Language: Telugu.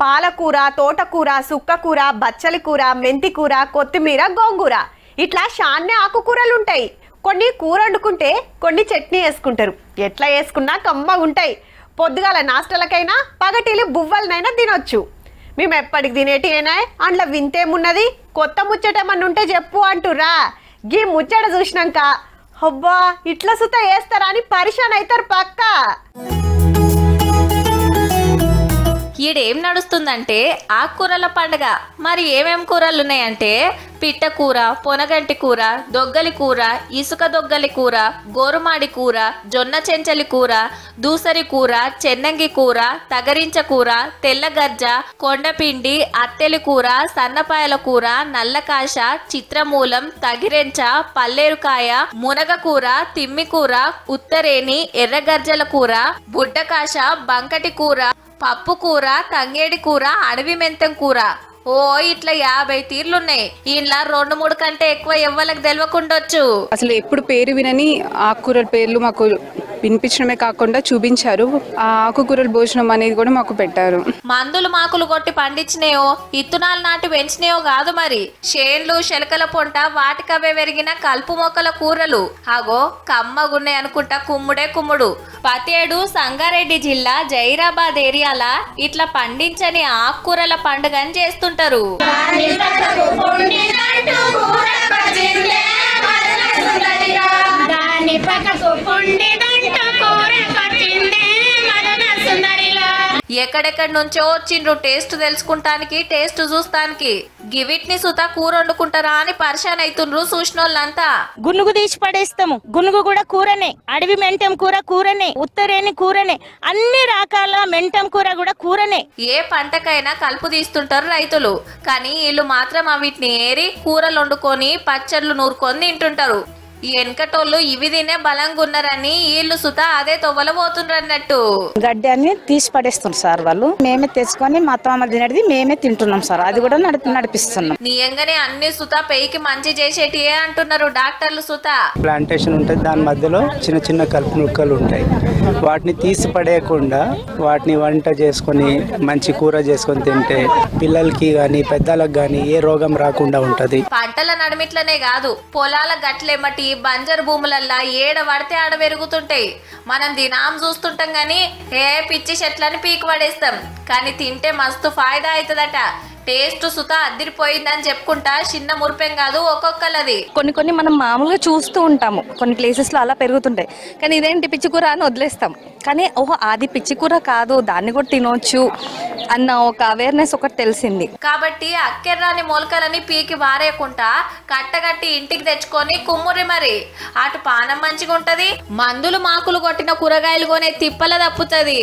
పాలకూర, తోటకూర, సుక్కకూర, బచ్చలి కూర, మెంతి కూర, కొత్తిమీర, గోంగూర ఇట్లా షాన్నే ఆకుకూరలు ఉంటాయి. కొన్ని కూర వండుకుంటే కొన్ని చట్నీ వేసుకుంటారు. ఎట్లా వేసుకున్నా కమ్మగా ఉంటాయి. పొద్దుగాల నాస్టలకైనా పగటిలు బువ్వలనైనా తినొచ్చు. మేము ఎప్పటికి తినేటివేనా? అందులో వింతేమున్నది? కొత్త ముచ్చటేమన్నా ఉంటే చెప్పు అంటురా. గీ ముచ్చట చూసినాక అబ్బా ఇట్లా సుత వేస్తారా అని పరిశాన్ అవుతారు పక్క. ఈడేం నడుస్తుందంటే ఆకుకూరల పండుగ. మరి ఏమేం కూరలు ఉన్నాయంటే పిట్ట కూర, పొనగంటి కూర, దొగ్గలి కూర, ఇసుక దొగ్గలి కూర, గోరుమాడి కూర, జొన్న చెంచలి కూర, దూసరి కూర, చెన్నంగి కూర, తగరించ కూర, తెల్లగజ్జ, కొండపిండి, అత్తెలి కూర, సన్నపాయల కూర, నల్లకాశ, చిత్రమూలం, తగిరెంచ, పల్లేరుకాయ, మునగ కూర, తిమ్మి కూర, ఉత్తరేని, ఎర్రగర్జల కూర, బుడ్డకాశ, బంకటి కూర, పప్పు కూర, తంగేడి కూర, అడవి మెంతం కూర. ఓ ఇట్లా 50 తీర్లున్నాయి. ఇలా 2-3 కంటే ఎక్కువ ఎవ్వలకు తెలియకుండొచ్చు. అసలు ఎప్పుడు పేరు వినని ఆకుకూరల పేర్లు మాకు వినిపించడమే కాకుండా చూపించారు. ఆ ఆకుకూరల భోజనం అనేది కూడా మాకు పెట్టారు. మందులు మాకులు కొట్టి పండించినాయో ఇత్తునాలు నాటి పెంచినాయో కాదు, మరి షేన్లు శెలకల పొంట వాటికవే పెరిగిన కలుపు మొక్కల కూరలు. అగో కమ్మగున్నాయి అనుకుంటా కుమ్ముడే కుమ్ముడు. పతేడు సంగారెడ్డి జిల్లా జైరాబాద్ ఏరియాల ఇట్లా పండించని ఆకుకూరల పండుగని చేస్తుంటారు. ఎక్కడెక్కడి నుంచో వచ్చిండ్రు టేస్ట్ తెలుసుకుంటానికి, టేస్ట్ చూస్తానికి. గివిట్ని సుతా కూర వండుకుంటారా అని పరిశాన్ అవుతుండ్రు చూసినోళ్ళంతా. గునుగు తీసి పడేస్తాము. గునుగు కూడా కూరనే, అడవి మెంటం కూర కూరనే, ఉత్తరేని కూరనే, అన్ని రకాల మెంటం కూర కూడా కూరనే. ఏ పంటకైనా కలుపు తీస్తుంటారు రైతులు, కానీ వీళ్ళు మాత్రం వీటిని ఏరి కూరలు వండుకొని పచ్చళ్ళు నూరుకొని తింటుంటారు. ఈ వెనకటోళ్ళు ఇవి తినే బలంగా ఉన్నారని వీళ్ళు సుతా అదే తొవ్వల పోతుండ్రు అన్నట్టు. గడ్డి అని తీసి పడేస్తున్నారు సార్ వాళ్ళు. మేమే తెచ్చుకొని మా తోమ తినేది మేమే తింటున్నాం సార్. అది కూడా నడిపిస్తున్నాం. నియంగానే అన్ని సుతా పెయికి మంచి చేసేటియే అంటున్నారు డాక్టర్లు. సుతా ప్లాంటేషన్ ఉంటుంది, దాని మధ్యలో చిన్న చిన్న కలుపు ముక్కలు ఉంటాయి. వాటిని తీసి పడేయకుండా వాటిని వంట చేసుకొని మంచి కూర చేసుకొని తింటే పిల్లలకి గాని పెద్దలకు గాని ఏ రోగం రాకుండా ఉంటది. పంటల నడిమిట్లనే కాదు, పొలాల గట్లెమ్మటి బంజరు భూములల్లా ఏడ పడితే ఆడ పెరుగుతుంటాయి. మనం దినాం చూస్తుంటాం గాని ఏ పిచ్చి చెట్లని పీకి పడేస్తాం. కానీ తింటే మస్తు ఫాయిదా అవుతుందట. టేస్ట్ సుతా అద్దిరిపోయిందని చెప్పుకుంటా చిన్న మురిపేం కాదు ఒక్కొక్కలది. కొన్ని మనం మామూలుగా చూస్తూ ఉంటాము, కొన్ని ప్లేసెస్ లో అలా పెరుగుతుంటాయి. కానీ ఇదేంటి పిచ్చికూర అని వదిలేస్తాం. కానీ ఓహో అది పిచ్చికూర కాదు, దాన్ని కూడా తినొచ్చు అన్న ఒక అవేర్నెస్ ఒకటి తెలిసింది. కాబట్టి అక్కెర్రాని మొలకలని పీకి వారేయకుండా కట్టగట్టి ఇంటికి తెచ్చుకొని కుమ్మురి. మరి అటు పానం మంచిగా ఉంటది, మందులు మాకులు కొట్టిన కూరగాయలు కొనే తిప్పల తప్పుతుంది.